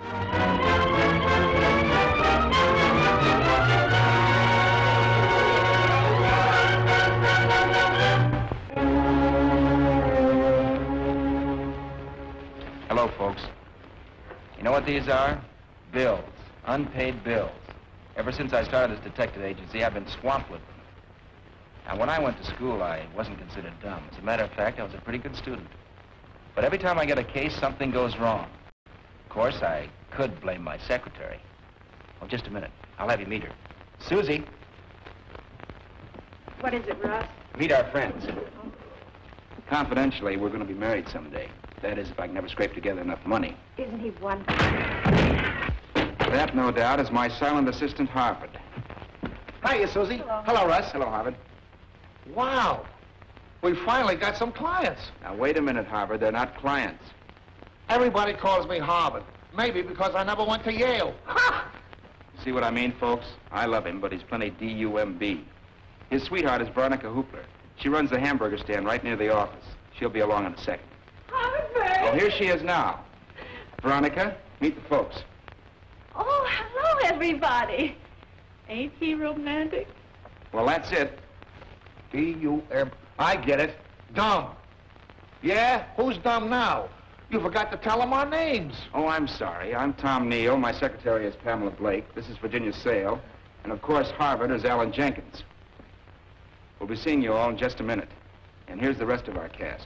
Hello, folks. You know what these are? Bills. Unpaid bills. Ever since I started this detective agency, I've been swamped with them. Now, when I went to school, I wasn't considered dumb. As a matter of fact, I was a pretty good student. But every time I get a case, something goes wrong. Of course, I could blame my secretary. Oh, just a minute. I'll have you meet her. Susie. What is it, Russ? Meet our friends. Confidentially, we're going to be married someday. That is, if I can ever scrape together enough money. Isn't he wonderful? That, no doubt, is my silent assistant, Harvard. Hiya, Susie. Hello. Hello, Russ. Hello, Harvard. Wow. We finally got some clients. Now, wait a minute, Harvard. They're not clients. Everybody calls me Harvard. Maybe because I never went to Yale. Ha! See what I mean, folks? I love him, but he's plenty D-U-M-B. His sweetheart is Veronica Hoopler. She runs the hamburger stand right near the office. She'll be along in a second. Harvard! Oh, here she is now. Veronica, meet the folks. Oh, hello, everybody. Ain't he romantic? Well, that's it. D-U-M. I get it. Dumb. Yeah? Who's dumb now? You forgot to tell them our names. Oh, I'm sorry. I'm Tom Neal. My secretary is Pamela Blake. This is Virginia Sale. And, of course, Harvard is Alan Jenkins. We'll be seeing you all in just a minute. And here's the rest of our cast.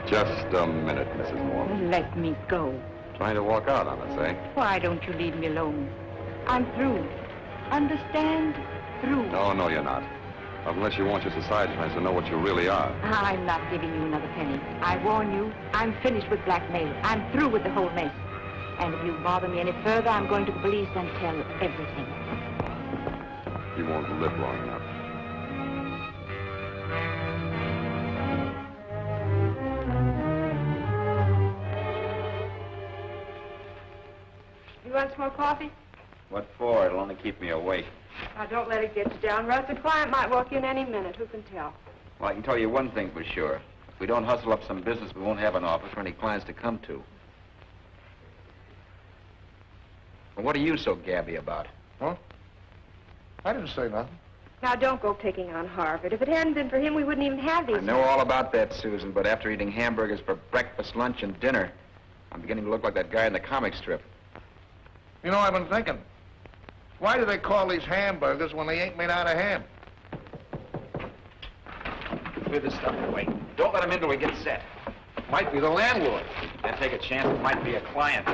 Just a minute, Mrs. Moore. Let me go. Trying to walk out on us, eh? Why don't you leave me alone? I'm through. Understand? Through. No, you're not. Unless you want your society friends to know what you really are. I'm not giving you another penny. I warn you, I'm finished with blackmail. I'm through with the whole mess. And if you bother me any further, I'm going to the police and tell everything. You won't live long enough. You want some more coffee? What for? It'll only keep me awake. Now, don't let it get you down, Russ. The client might walk in any minute. Who can tell? Well, I can tell you one thing for sure. If we don't hustle up some business, we won't have an office for any clients to come to. Well, what are you so gabby about? Huh? I didn't say nothing. Now, don't go picking on Harvard. If it hadn't been for him, we wouldn't even have these. I know all about that, Susan, but after eating hamburgers for breakfast, lunch, and dinner, I'm beginning to look like that guy in the comic strip. You know, I've been thinking. Why do they call these hamburgers when they ain't made out of ham? Clear this stuff away. Don't let him in till we get set. Might be the landlord. Then take a chance it might be a client.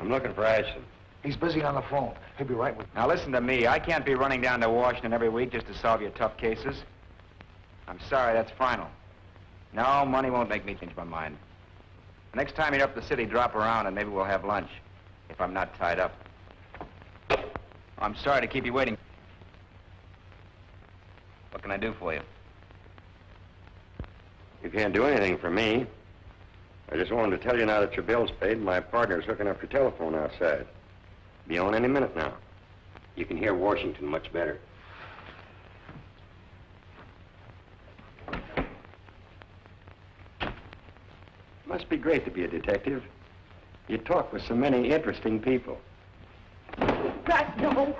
I'm looking for Ashton. He's busy on the phone. He'll be right with you. Now, listen to me. I can't be running down to Washington every week just to solve your tough cases. I'm sorry, that's final. No, money won't make me change my mind. Next time you're up the city, drop around and maybe we'll have lunch, if I'm not tied up. I'm sorry to keep you waiting. What can I do for you? You can't do anything for me. I just wanted to tell you now that your bill's paid, my partner's hooking up your telephone outside. Be on any minute now. You can hear Washington much better. Must be great to be a detective. You talk with so many interesting people. Russ, no.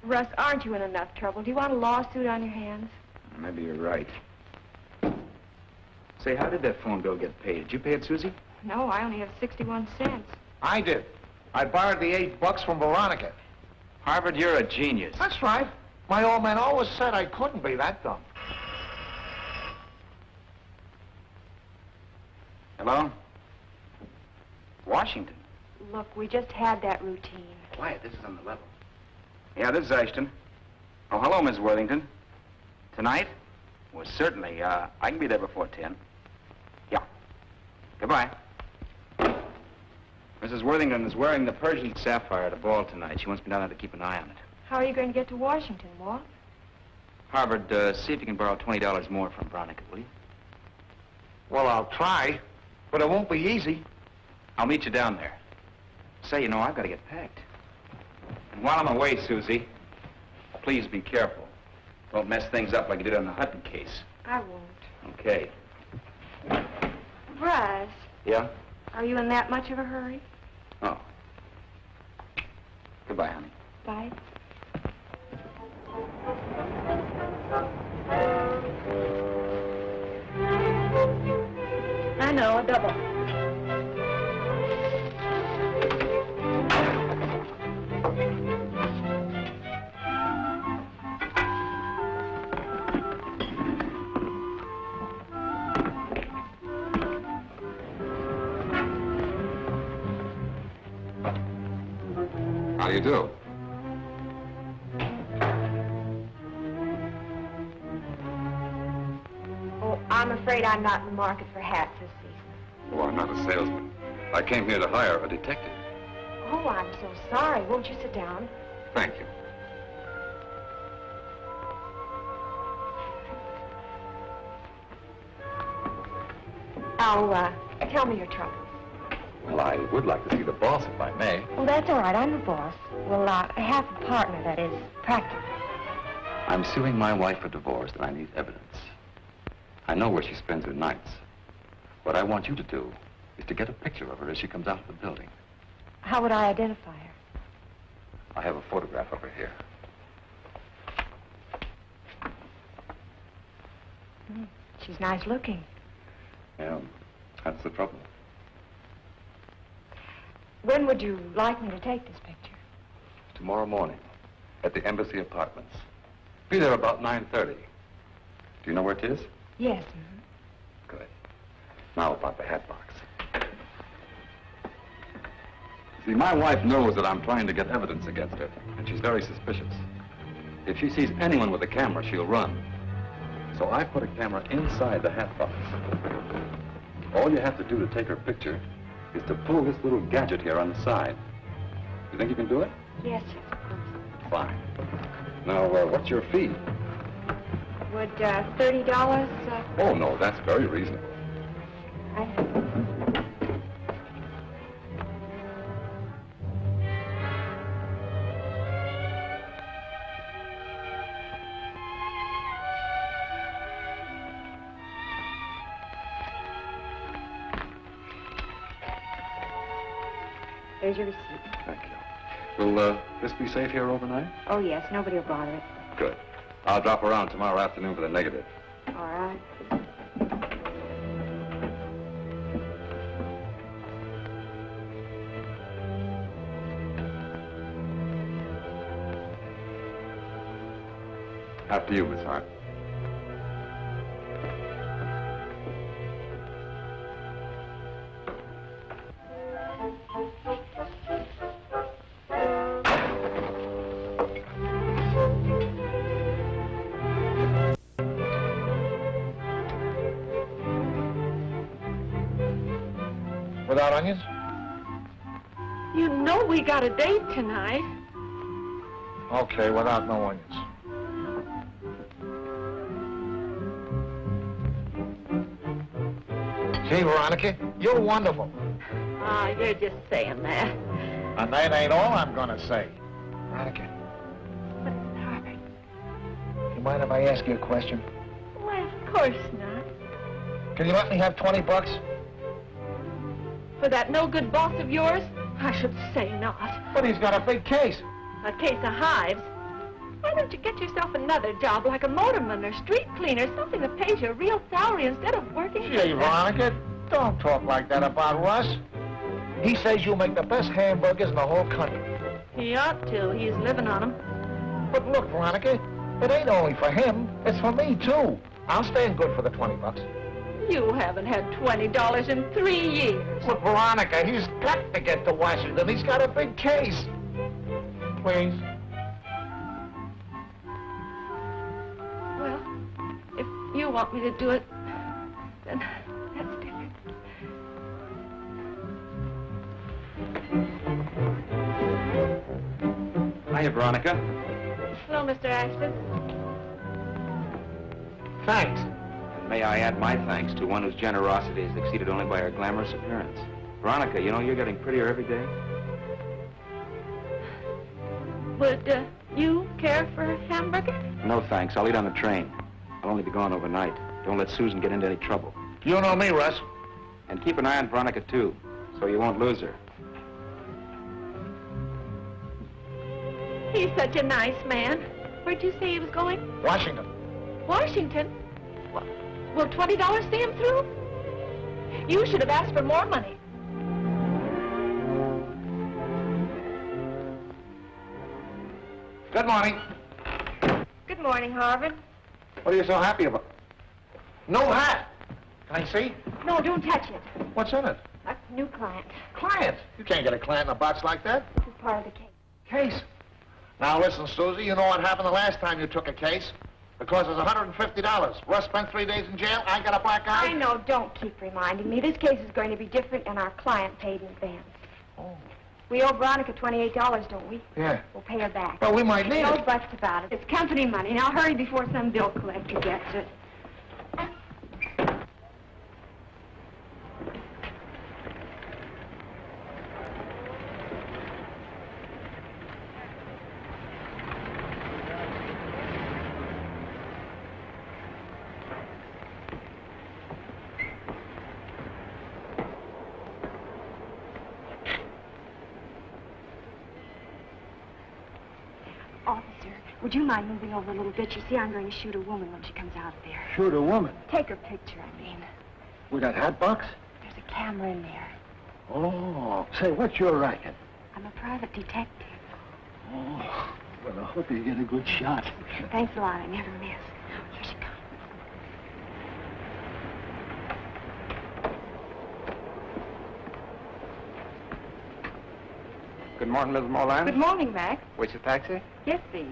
Russ, aren't you in enough trouble? Do you want a lawsuit on your hands? Maybe you're right. Say, how did that phone bill get paid? Did you pay it, Susie? No, I only have 61 cents. I did. I borrowed the $8 from Veronica. Harvard, you're a genius. That's right. My old man always said I couldn't be that dumb. Hello? Washington. Look, we just had that routine. Quiet, this is on the level. Yeah, this is Ashton. Oh, hello, Miss Worthington. Tonight? Well, certainly. I can be there before 10. Yeah. Goodbye. Mrs. Worthington is wearing the Persian sapphire at a ball tonight. She wants me down there to keep an eye on it. How are you going to get to Washington, Walt? Harvard, see if you can borrow $20 more from Veronica, will you? Well, I'll try, but it won't be easy. I'll meet you down there. Say, you know, I've got to get packed. And while I'm away, Susie, please be careful. Don't mess things up like you did on the Hutton case. I won't. Okay. Russ, Yeah? are you in that much of a hurry? Oh. Goodbye, honey. Bye. I know, a double. How do you do? Oh, I'm afraid I'm not in the market for hats this season. Oh, I'm not a salesman. I came here to hire a detective. Oh, I'm so sorry. Won't you sit down? Thank you. Oh, tell me your troubles. Well, I would like to see the boss if I may. Well, that's all right. I'm the boss. Well, I have a partner, that is, practically. I'm suing my wife for divorce, and I need evidence. I know where she spends her nights. What I want you to do is to get a picture of her as she comes out of the building. How would I identify her? I have a photograph of her here. She's nice looking. Yeah, that's the trouble. When would you like me to take this picture? Tomorrow morning, at the Embassy Apartments. Be there about 9:30. Do you know where it is? Yes. Good. Now about the hat box. See, my wife knows that I'm trying to get evidence against her, and she's very suspicious. If she sees anyone with a camera, she'll run. So I put a camera inside the hat box. All you have to do to take her picture is to pull this little gadget here on the side. You think you can do it? Yes, yes. Fine. Now, what's your fee? Would $30? Oh, no, that's very reasonable. There's your receipt. Thank you. Will this be safe here overnight? Oh, yes. Nobody will bother it. Good. I'll drop around tomorrow afternoon for the negative. All right. After you, Miss Hart. Without onions? You know we got a date tonight. Okay, without no onions. See, Veronica, you're wonderful. Ah, you're just saying that. And that ain't all I'm gonna say. Veronica, What is it, Harbert? you mind if I ask you a question? Why, of course not. Can you let me have 20 bucks? For that no-good boss of yours? I should say not. But he's got a big case. A case of hives. Why don't you get yourself another job like a motorman or street cleaner, something that pays you a real salary instead of working? Gee, Veronica, don't talk like that about Russ. He says you make the best hamburgers in the whole country. He ought to. He's living on them. But look, Veronica, it ain't only for him, it's for me, too. I'll stand good for the 20 bucks. You haven't had $20 in 3 years. Look, Veronica, he's got to get to Washington. He's got a big case. Please. Well, if you want me to do it, then that's different. Hiya, Veronica. Hello, Mr. Ashton. Thanks. And may I add my thanks to one whose generosity is exceeded only by her glamorous appearance. Veronica, you know, you're getting prettier every day. Would you care for a hamburger? No, thanks. I'll eat on the train. I'll only be gone overnight. Don't let Susan get into any trouble. You know me, Russ. And keep an eye on Veronica, too, so you won't lose her. He's such a nice man. Where'd you say he was going? Washington. Washington? Will $20 see him through? You should have asked for more money. Good morning. Good morning, Harvard. What are you so happy about? No hat. Can I see? No, don't touch it. What's in it? A new client. Client. You can't get a client in a box like that. This is part of the case. Case. Now listen, Susie, you know what happened the last time you took a case? The cost was $150. Russ spent 3 days in jail. I got a black eye. I know. Don't keep reminding me. This case is going to be different, and our client paid in advance. Oh. We owe Veronica $28, don't we? Yeah. We'll pay her back. Well, we might need No it. buts about it. It's company money. Now hurry before some bill collector gets it. Officer, would you mind moving over a little bit? You see, I'm going to shoot a woman when she comes out of there. Shoot a woman. Take her picture, I mean. With that hat box? There's a camera in there. Oh. Say, what's your racket? I'm a private detective. Oh. Well, I hope you get a good shot. Thanks a lot. I never miss. Here she comes. Good morning, Mrs. Moran. Good morning, Max. Wait a taxi? Yes, please.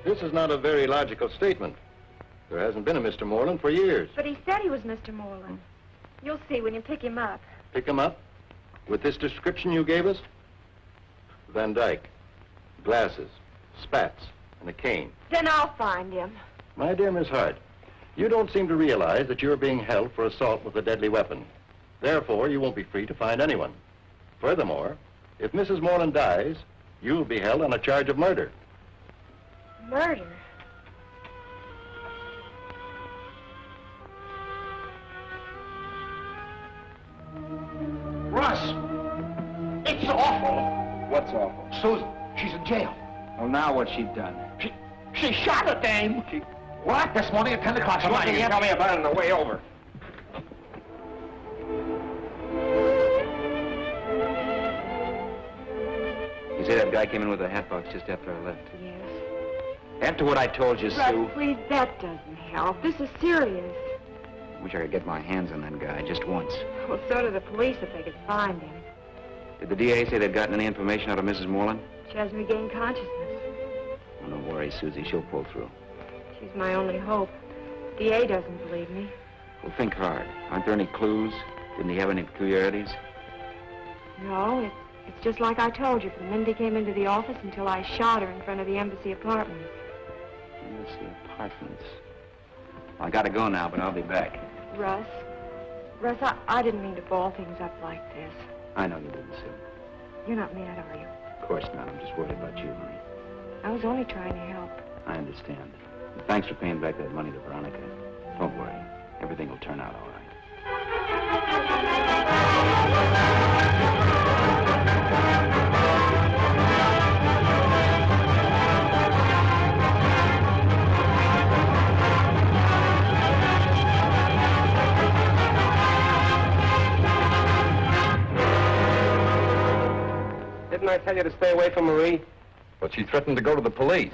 This is not a very logical statement. There hasn't been a Mr. Moreland for years. But he said he was Mr. Moreland. You'll see when you pick him up. Pick him up? With this description you gave us? Van Dyke, glasses, spats, and a cane. Then I'll find him. My dear Miss Hart, you don't seem to realize that you're being held for assault with a deadly weapon. Therefore, you won't be free to find anyone. Furthermore, if Mrs. Moreland dies, you'll be held on a charge of murder. Murder? Russ! It's awful. What's awful? Susan, she's in jail. Well, now what's she done? She shot a dame. What? This morning at 10 o'clock. Come on, you can tell me about it on the way over. You say that guy came in with a hat box just after I left? Yes. After what I told you, Russ, Sue... please, that doesn't help. This is serious. Wish I could get my hands on that guy just once. Well, so do the police if they could find him. Did the DA say they'd gotten any information out of Mrs. Moreland? She hasn't regained consciousness. Oh, don't worry, Susie. She'll pull through. She's my only hope. DA doesn't believe me. Well, think hard. Aren't there any clues? Didn't he have any peculiarities? No, it's just like I told you from the minute he came into the office until I shot her in front of the embassy apartments. Embassy apartments. Well, I gotta go now, but I'll be back. Russ, I didn't mean to ball things up like this. I know you didn't, Sue. You're not mad, are you? Of course not. I'm just worried about you, honey. I was only trying to help. I understand. And thanks for paying back that money to Veronica. Don't worry. Everything will turn out all right. Didn't I tell you to stay away from Marie? But she threatened to go to the police.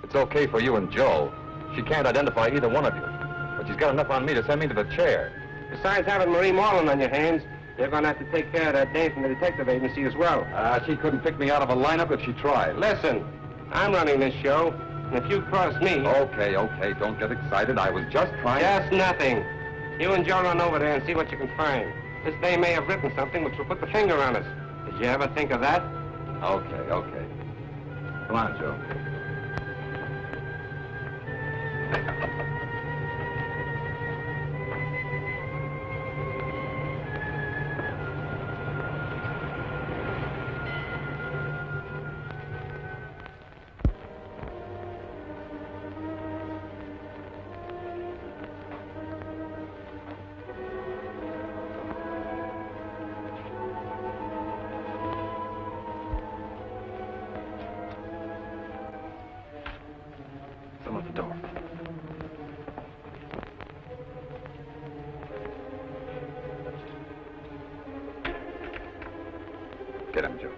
It's okay for you and Joe. She can't identify either one of you. But she's got enough on me to send me to the chair. Besides having Marie Moreland on your hands, you're going to have to take care of that dame from the detective agency as well. She couldn't pick me out of a lineup if she tried. Listen, I'm running this show, and if you cross me... Okay, don't get excited. I was just trying... Just nothing. You and Joe run over there and see what you can find. This dame may have written something which will put the finger on us. Did you ever think of that? Okay. Come on, Joe. Someone at the door. Get him, Joe.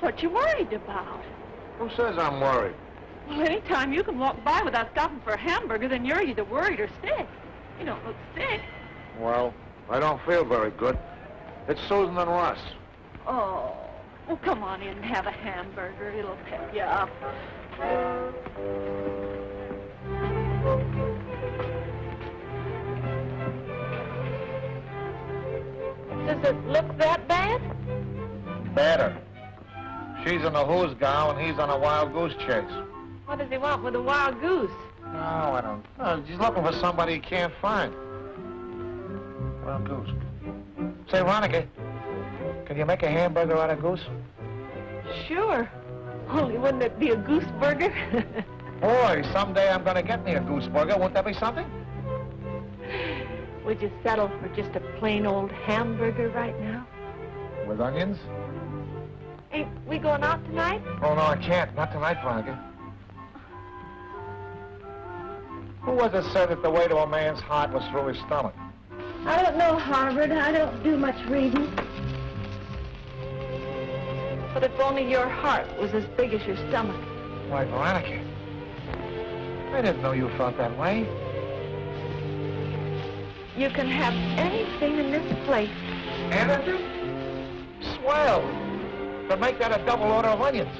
What you worried about? Who says I'm worried? Well, anytime you can walk by without stopping for a hamburger, then you're either worried or sick. You don't look sick. Well, I don't feel very good. It's Susan and Russ. Oh, well, come on in and have a hamburger. It'll pep you up. Does it look that bad? Better. She's in a who's gown and he's on a wild goose chase. What does he want with a wild goose? No, I don't know. He's looking for somebody he can't find. Wild goose. Say, Veronica, can you make a hamburger out of goose? Sure. Only wouldn't it be a goose burger? Boy, someday I'm going to get me a goose burger. Won't that be something? Would you settle for just a plain old hamburger right now? With onions? Ain't we going out tonight? Oh, no, I can't. Not tonight, Veronica. Who was it said that the way to a man's heart was through his stomach? I don't know, Harvard. I don't do much reading. But if only your heart was as big as your stomach. Why, Veronica, I didn't know you felt that way. You can have anything in this place. Anything? Swell. But make that a double order of onions.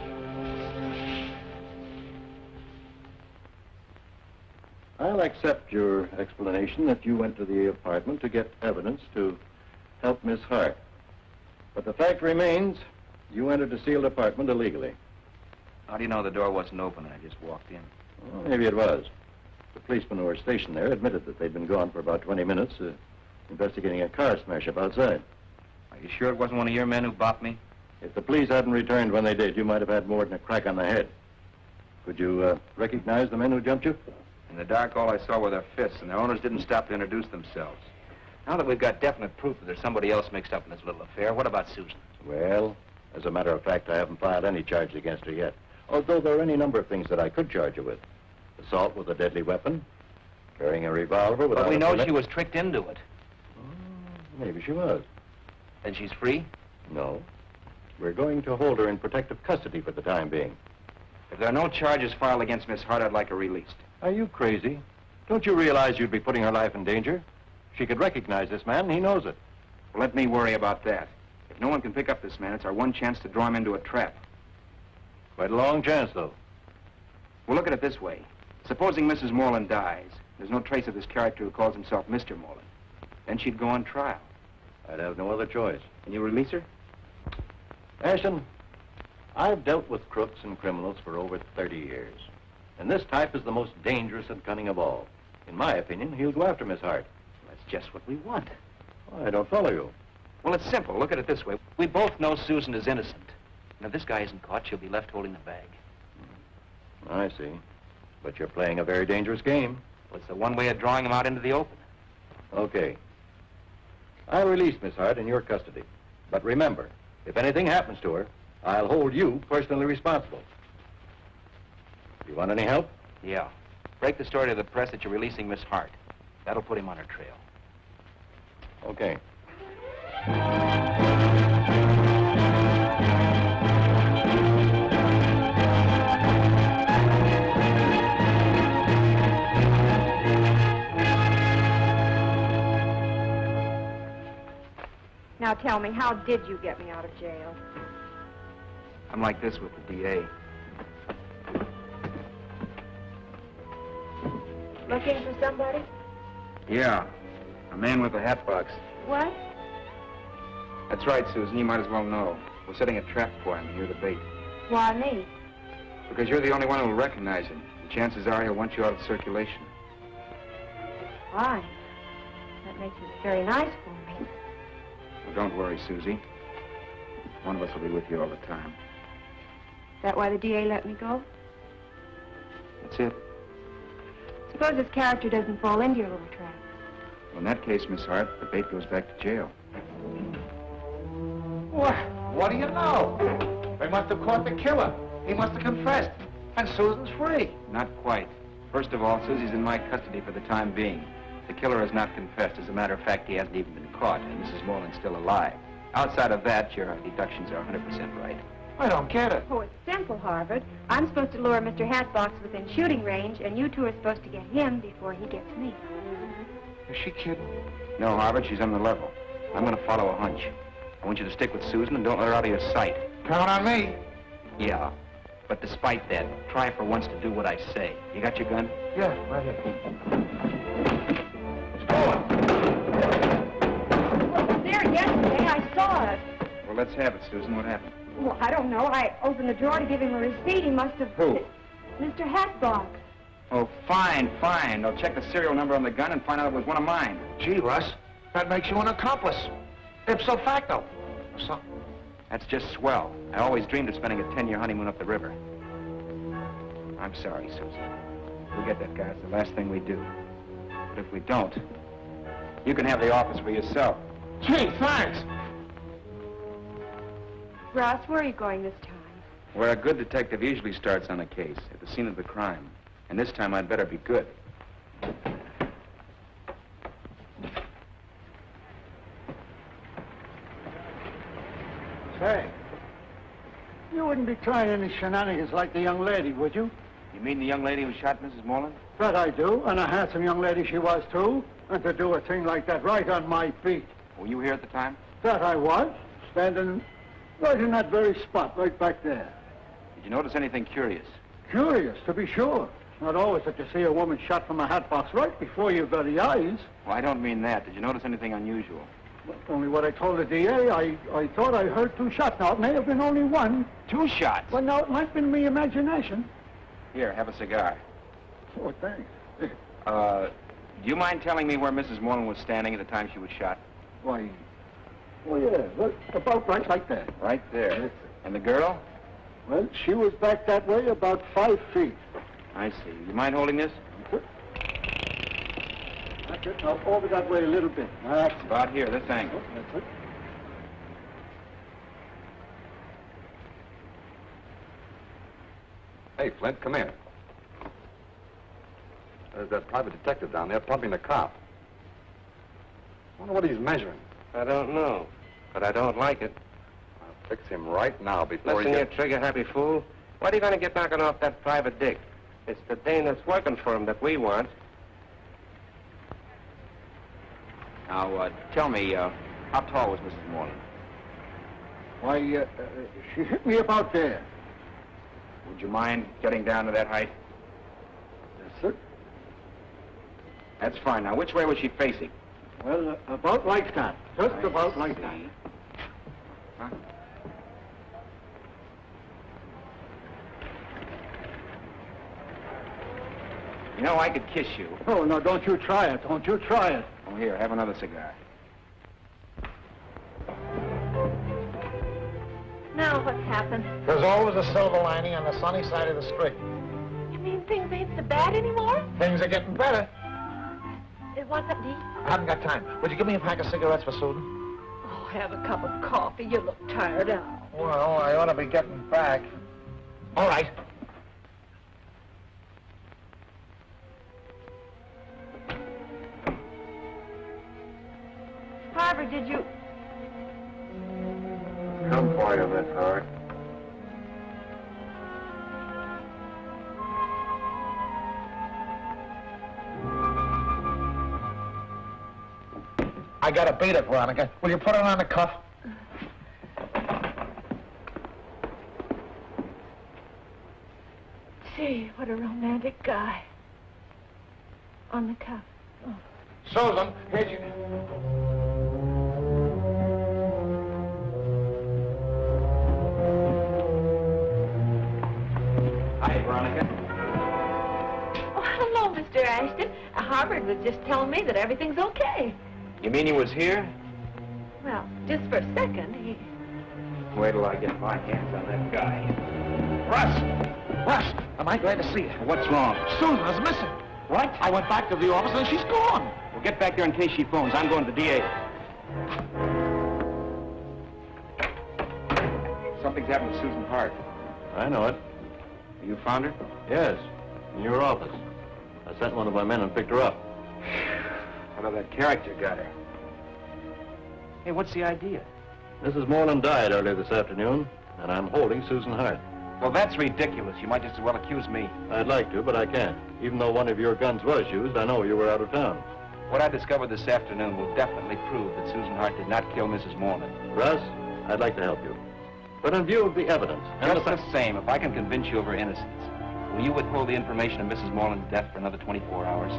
I'll accept your explanation that you went to the apartment to get evidence to help Miss Hart. But the fact remains, you entered a sealed apartment illegally. How do you know the door wasn't open and I just walked in? Well, maybe it was. The policemen who were stationed there admitted that they'd been gone for about 20 minutes, investigating a car smash-up outside. Are you sure it wasn't one of your men who bopped me? If the police hadn't returned when they did, you might have had more than a crack on the head. Could you recognize the men who jumped you? In the dark, all I saw were their fists, and their owners didn't stop to introduce themselves. Now that we've got definite proof that there's somebody else mixed up in this little affair, what about Susan? Well, as a matter of fact, I haven't filed any charge against her yet. Although there are any number of things that I could charge her with. Assault with a deadly weapon, carrying a revolver without... But we a know permit. she was tricked into it. Maybe she was. Then she's free? No. We're going to hold her in protective custody for the time being. If there are no charges filed against Miss Hart, I'd like her released. Are you crazy? Don't you realize you'd be putting her life in danger? She could recognize this man, and he knows it. Well, let me worry about that. If no one can pick up this man, it's our one chance to draw him into a trap. Quite a long chance, though. Well, look at it this way. Supposing Mrs. Moreland dies, there's no trace of this character who calls himself Mr. Moreland. Then she'd go on trial. I'd have no other choice. Can you release her? Ashton, I've dealt with crooks and criminals for over 30 years. And this type is the most dangerous and cunning of all. In my opinion, he'll go after Miss Hart. That's just what we want. Well, I don't follow you. Well, it's simple. Look at it this way. We both know Susan is innocent. And if this guy isn't caught, she'll be left holding the bag. I see. But you're playing a very dangerous game. Well, it's the one way of drawing him out into the open. Okay. I'll release Miss Hart in your custody. But remember, if anything happens to her, I'll hold you personally responsible. You want any help? Yeah. Break the story to the press that you're releasing Miss Hart. That'll put him on her trail. Okay. Now tell me, how did you get me out of jail? I'm like this with the DA. Looking for somebody? Yeah. A man with a hat box. What? That's right, Susan. You might as well know. We're setting a trap for him, and you're the bait. Why me? Because you're the only one who will recognize him. The chances are he'll want you out of circulation. Why? That makes it very nice for me. Well, don't worry, Susie. One of us will be with you all the time. Is that why the DA let me go? That's it. Suppose his character doesn't fall into your little trap. Well, in that case, Miss Hart, the bait goes back to jail. What do you know? They must have caught the killer. He must have confessed. And Susan's free. Not quite. First of all, Susie's in my custody for the time being. The killer has not confessed. As a matter of fact, he hasn't even been caught, and Mrs. Moreland's still alive. Outside of that, your deductions are 100% right. I don't get it. Oh, it's simple, Harvard. I'm supposed to lure Mr. Hatbox within shooting range, and you two are supposed to get him before he gets me. Is she kidding? No, Harvard, she's on the level. I'm going to follow a hunch. I want you to stick with Susan and don't let her out of your sight. Count on me. Yeah, but despite that, try for once to do what I say. You got your gun? Yeah, right here. It's going. Well, it was there yesterday. I saw it. Well, let's have it, Susan. What happened? Well, I don't know. I opened the drawer to give him a receipt. He must have... Who? Mr. Hatbox. Oh, fine, fine. I'll check the serial number on the gun and find out it was one of mine. Gee, Russ, that makes you an accomplice. Ipso facto. So, That's just swell. I always dreamed of spending a 10-year honeymoon up the river. I'm sorry, Susan. We'll get that guy. It's the last thing we do. But if we don't, you can have the office for yourself. gee, thanks. Russ, where are you going this time? Where a good detective usually starts on a case, at the scene of the crime. And this time I'd better be good. Say, you wouldn't be trying any shenanigans like the young lady, would you? You mean the young lady who shot Mrs. Moreland? That I do, and a handsome young lady she was, too. And to do a thing like that right on my feet. Were you here at the time? That I was, standing right in that very spot, right back there. Did you notice anything curious? Curious, to be sure. It's not always that you see a woman shot from a hat box right before your very eyes. Well, I don't mean that. Did you notice anything unusual? Well, only what I told the DA. I thought I heard 2 shots. Now, it may have been only 1. 2 shots? Well, now, it might have been my imagination. Here, have a cigar. Oh, thanks. Do you mind telling me where Mrs. Moreland was standing at the time she was shot? Why, oh, yeah, well, about right like that. Right there. Yes, And the girl? Well, she was back that way about 5 feet. I see. You mind holding this? That's it. Now, over that way a little bit. That's it. About here, this angle. That's it. Hey, Flint, come here. There's that private detective down there pumping the cop. I wonder what he's measuring. I don't know, but I don't like it. I'll fix him right now before Listen, he you gets... trigger-happy fool. What are you going to get knocking off that private dick? It's the dame that's working for him that we want. Now, tell me, how tall was Mrs. Moreland? Why, she hit me about there. Would you mind getting down to that height? Yes, sir. That's fine. Now, which way was she facing? Well, about like that. Just about like that. Huh? You know, I could kiss you. Oh, no, don't you try it. Don't you try it. Oh, here, have another cigar. Now what's happened? There's always a silver lining on the sunny side of the street. You mean things ain't so bad anymore? Things are getting better. What's up, Dee? I haven't got time. Would you give me a pack of cigarettes for Susan? Oh, have a cup of coffee. You look tired out. Well, I ought to be getting back. All right. Harvard, did you... Come for you, Miss Hart. I got to beat it, Veronica. Will you put it on the cuff? Gee, what a romantic guy. On the cuff. Oh. Susan, here's your... Hi, Veronica. Oh, hello, Mr. Ashton. Harvard was just telling me that everything's okay. You mean he was here? Well, just for a second, he... Wait till I get my hands on that guy. Russ, am I glad to see you? What's wrong? Susan is missing. What? I went back to the office and she's gone. Well, get back there in case she phones. I'm going to the DA. Something's happened to Susan Hart. I know it. You found her? Yes, in your office. I sent one of my men and picked her up. What of that character got her? Hey, what's the idea? Mrs. Moreland died earlier this afternoon, and I'm holding Susan Hart. Well, that's ridiculous. You might just as well accuse me. I'd like to, but I can't. Even though one of your guns was used, I know you were out of town. What I discovered this afternoon will definitely prove that Susan Hart did not kill Mrs. Moreland. Russ, I'd like to help you. But in view of the evidence... Just the same, if I can convince you of her innocence, will you withhold the information of Mrs. Moreland's death for another 24 hours?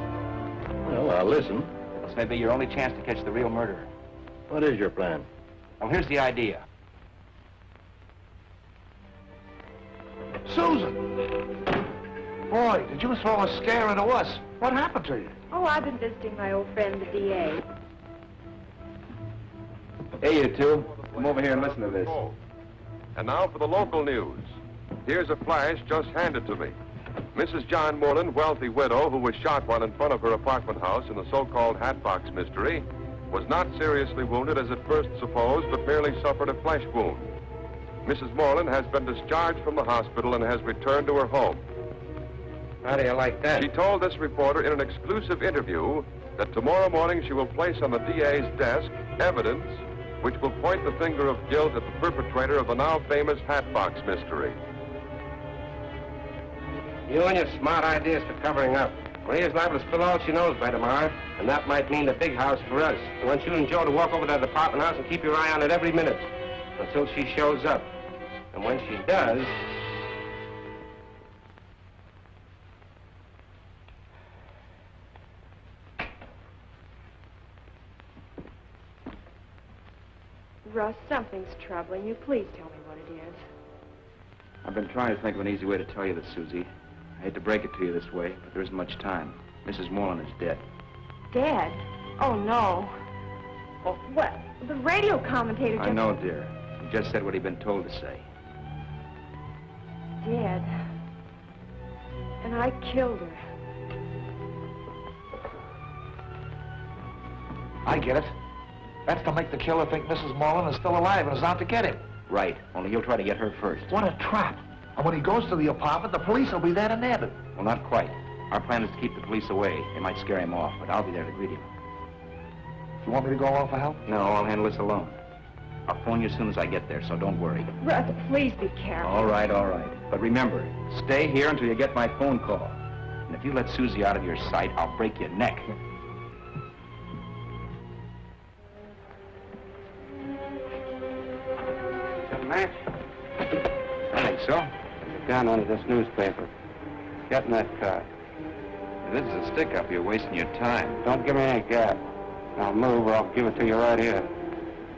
Well, I'll listen. This may be your only chance to catch the real murderer. What is your plan? Well, here's the idea. Susan! Boy, did you throw a scare into us. What happened to you? Oh, I've been visiting my old friend, the DA. Hey, you two. Come over here and listen to this. And now for the local news. Here's a flash just handed to me. Mrs. John Moreland, wealthy widow who was shot while in front of her apartment house in the so-called Hatbox mystery, was not seriously wounded as at first supposed, but merely suffered a flesh wound. Mrs. Moreland has been discharged from the hospital and has returned to her home. How do you like that? She told this reporter in an exclusive interview that tomorrow morning she will place on the DA's desk evidence which will point the finger of guilt at the perpetrator of the now famous Hatbox mystery. You and your smart ideas for covering up. Maria's liable to spill all she knows by tomorrow, and that might mean the big house for us. I want you and Joe to walk over to that apartment house and keep your eye on it every minute until she shows up. And when she does... Russ, something's troubling you. Please tell me what it is. I've been trying to think of an easy way to tell you this, Susie. I hate to break it to you this way, but there isn't much time. Mrs. Moreland is dead. Dead? Oh, no. Oh, what? The radio commentator just... I know, dear. He just said what he'd been told to say. Dead. And I killed her. I get it. That's to make the killer think Mrs. Moreland is still alive and is out to get him. Right, only he'll try to get her first. What a trap. And when he goes to the apartment, the police will be there to nab him. Well, not quite. Our plan is to keep the police away. They might scare him off, but I'll be there to greet him. You want me to go along for help? No, I'll handle this alone. I'll phone you as soon as I get there, so don't worry. Russ, please be careful. All right, all right. But remember, stay here until you get my phone call. And if you let Susie out of your sight, I'll break your neck. Match? I think so. Down under this newspaper. Get in that car. This is a stick-up. You're wasting your time. Don't give me any gap. I'll move or I'll give it to you right here.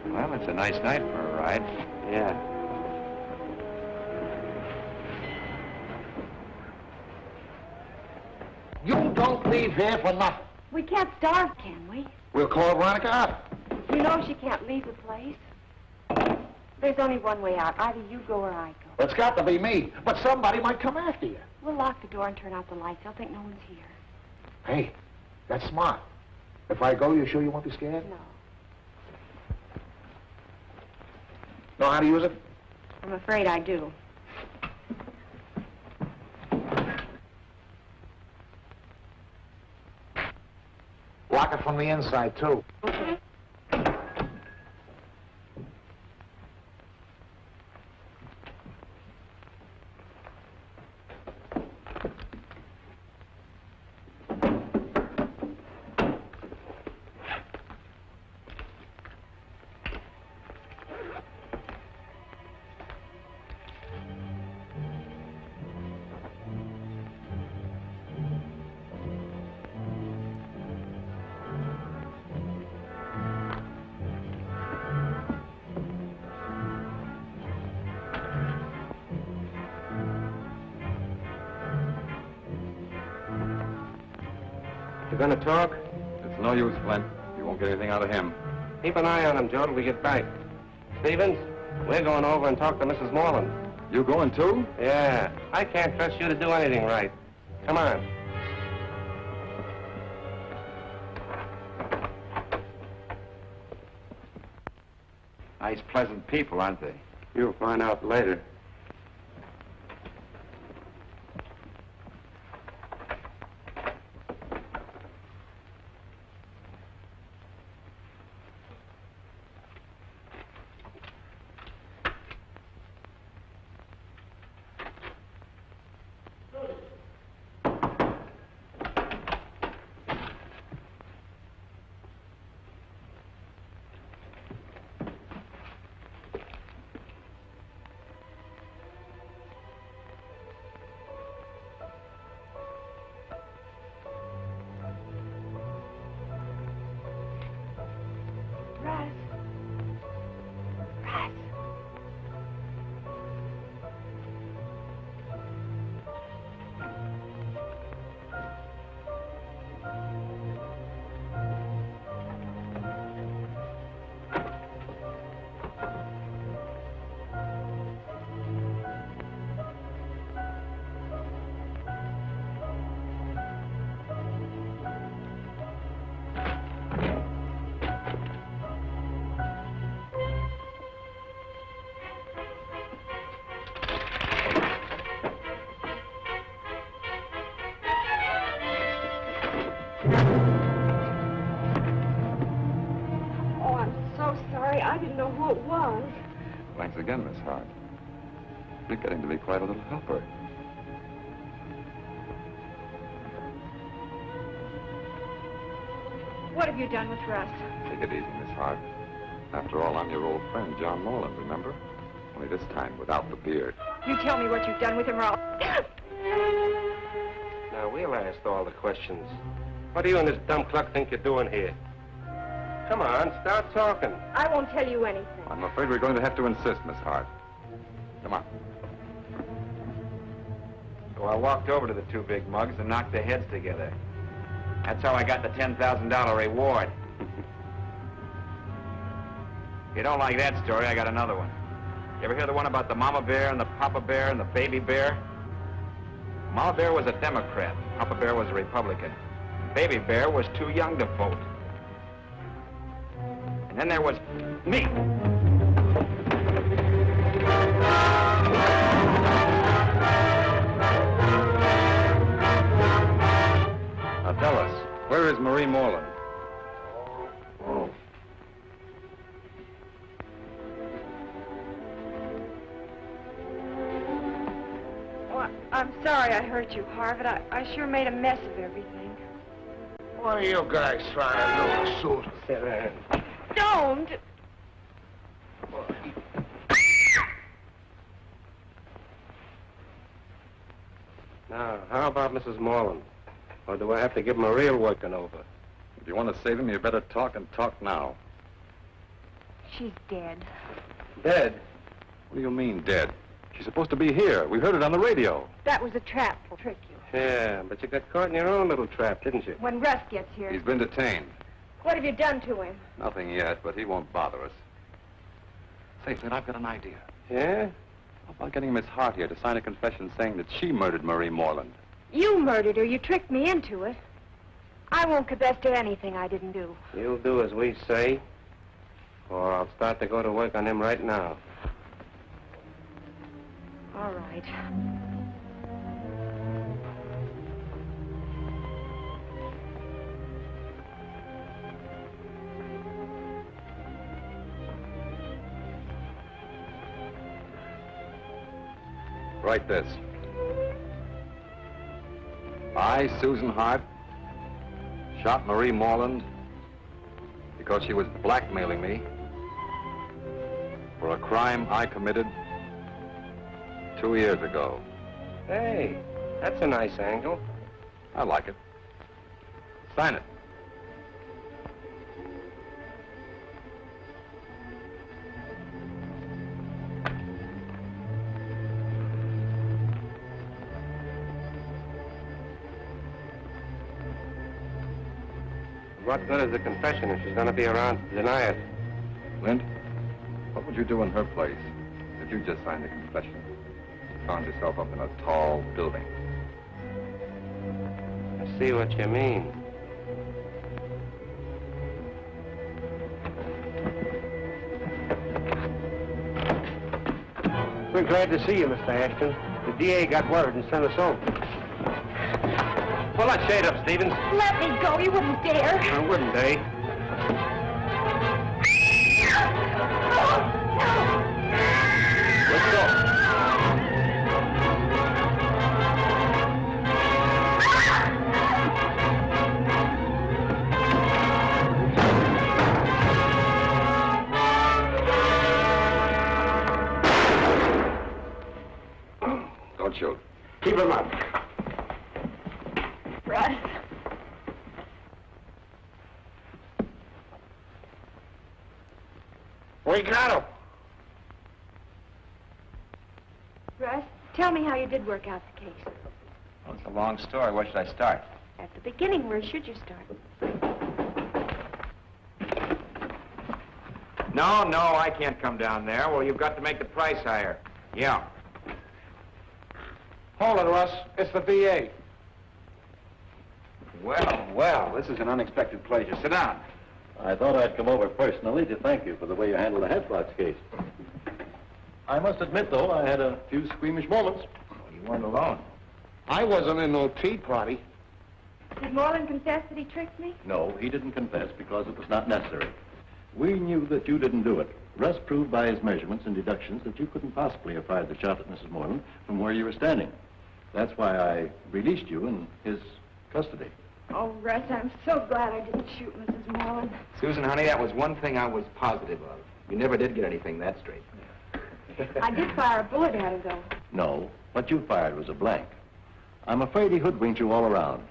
Well, it's a nice night for a ride. Yeah. You don't leave here for nothing. We can't starve, can we? We'll call Veronica up. You know she can't leave the place. There's only one way out. Either you go or I go. It's got to be me. But somebody might come after you. We'll lock the door and turn out the lights. They'll think no one's here. Hey, that's smart. If I go, you sure you won't be scared? No. Know how to use it? I'm afraid I do. Lock it from the inside, too. You gonna talk? It's no use, Flint. You won't get anything out of him. Keep an eye on him, Joe, till we get back. Stevens, we're going over and talk to Mrs. Moreland. You going too? Yeah. I can't trust you to do anything right. Come on. Nice, pleasant people, aren't they? You'll find out later. Thanks again, Miss Hart. You're getting to be quite a little helper. What have you done with Russ? Take it easy, Miss Hart. After all, I'm your old friend, John Moreland, remember? Only this time without the beard. You tell me what you've done with him, or I'll... Now, we'll ask all the questions. What do you and this dumb cluck think you're doing here? Come on, start talking. I won't tell you anything. I'm afraid we're going to have to insist, Miss Hart. Come on. So I walked over to the two big mugs and knocked their heads together. That's how I got the $10,000 reward. If you don't like that story, I got another one. You ever hear the one about the mama bear and the papa bear and the baby bear? Mama bear was a Democrat. Papa bear was a Republican. Baby bear was too young to vote. And then there was me. Now tell us, where is Marie Moreland? Well, I'm sorry I hurt you, Harvard. I sure made a mess of everything. What are you guys trying to do, Susan? Don't! Now, how about Mrs. Moreland? Or do I have to give him a real working over? If you want to save him, you better talk and talk now. She's dead. Dead? What do you mean, dead? She's supposed to be here. We heard it on the radio. That was a trap to trick you. Yeah, but you got caught in your own little trap, didn't you? When Russ gets here. He's been detained. What have you done to him? Nothing yet, but he won't bother us. Say, Flint, I've got an idea. Yeah? How about getting Miss Hart here to sign a confession saying that she murdered Marie Moreland? You murdered her. You tricked me into it. I won't confess to anything I didn't do. You'll do as we say, or I'll start to go to work on him right now. All right. Write this. I, Susan Hart, shot Marie Moreland because she was blackmailing me for a crime I committed 2 years ago. Hey, that's a nice angle. I like it. Sign it. What good is the confession if she's going to be around to deny it? Flint, what would you do in her place if you just signed the confession and found yourself up in a tall building? I see what you mean. We're glad to see you, Mr. Ashton. The DA got word and sent us over. Pull that shade up, Stevens. Let me go. You wouldn't dare. I wouldn't, eh? Let's go. Don't shoot. Keep him up. Russ. We got him. Russ, tell me how you did work out the case. Well, it's a long story. Where should I start? At the beginning, where should you start? No, I can't come down there. Well, you've got to make the price higher. Yeah. Hold it, Russ. It's the DA. Well, this is an unexpected pleasure. Sit down. I thought I'd come over personally to thank you for the way you handled the Hatbox case. I must admit, though, I had a few squeamish moments. Well, you weren't alone. I wasn't in no tea party. Did Moreland confess that he tricked me? No, he didn't confess because it was not necessary. We knew that you didn't do it. Russ proved by his measurements and deductions that you couldn't possibly have fired the shot at Mrs. Moreland from where you were standing. That's why I released you in his custody. Oh, Russ, I'm so glad I didn't shoot Mrs. Moreland. Susan, honey, that was one thing I was positive of. You never did get anything that straight. I did fire a bullet at her, though. No, what you fired was a blank. I'm afraid he hoodwinked you all around.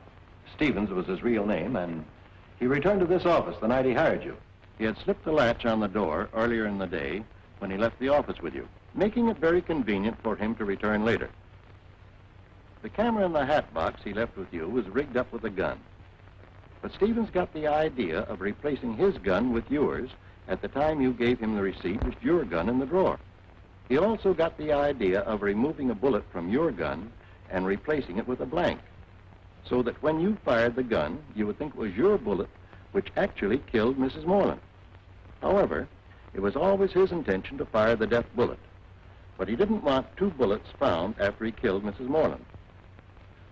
Stevens was his real name, and he returned to this office the night he hired you. He had slipped the latch on the door earlier in the day when he left the office with you, making it very convenient for him to return later. The camera in the hat box he left with you was rigged up with a gun. But Stevens got the idea of replacing his gun with yours at the time you gave him the receipt with your gun in the drawer. He also got the idea of removing a bullet from your gun and replacing it with a blank, so that when you fired the gun, you would think it was your bullet which actually killed Mrs. Moreland. However, it was always his intention to fire the death bullet, but he didn't want two bullets found after he killed Mrs. Moreland.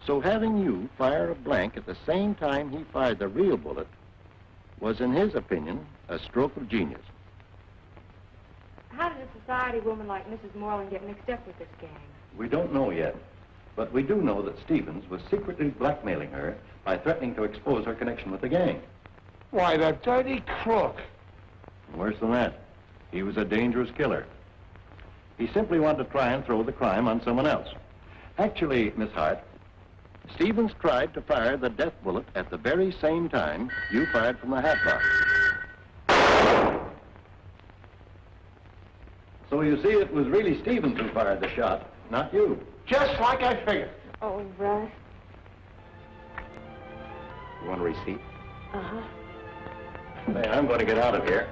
So having you fire a blank at the same time he fired the real bullet was, in his opinion, a stroke of genius. How did a society woman like Mrs. Moreland get mixed up with this gang? We don't know yet, but we do know that Stevens was secretly blackmailing her by threatening to expose her connection with the gang. Why, the dirty crook. Worse than that, he was a dangerous killer. He simply wanted to try and throw the crime on someone else. Actually, Miss Hart, Stevens tried to fire the death bullet at the very same time you fired from the hat box. So you see, it was really Stevens who fired the shot, not you. Just like I figured. Oh, Russ. You want a receipt? Uh-huh. Hey, I'm going to get out of here.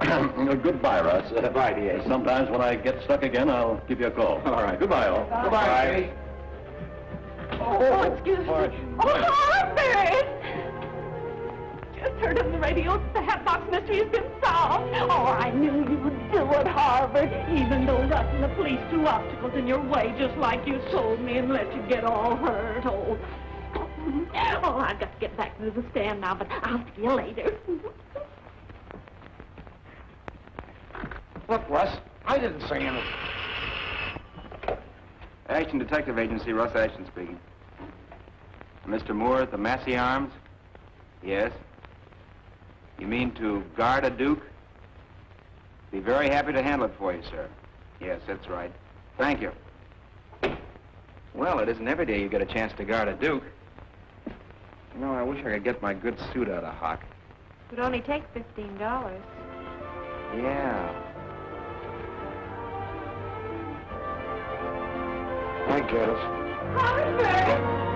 Goodbye, Russ. Goodbye, D.A. Sometimes when I get stuck again, I'll give you a call. All right. Goodbye, all. Goodbye. Goodbye, Eddie. Oh, excuse me. Marge. Oh, Harbert! Just heard on the radio that the Hatbox mystery has been solved. Oh, I knew you would do it, Harbert. Even though Russ and the police threw obstacles in your way, just like you told me, and let you get all hurt. Oh, I've got to get back to the stand now, but I'll see you later. Look, Russ, I didn't say anything. Action Detective Agency, Russ Ashton speaking. Mr. Moore at the Massey Arms? Yes. You mean to guard a Duke? Be very happy to handle it for you, sir. Yes, that's right. Thank you. Well, it isn't every day you get a chance to guard a Duke. You know, I wish I could get my good suit out of hock. It would only take $15. Yeah. I get it. Harbert!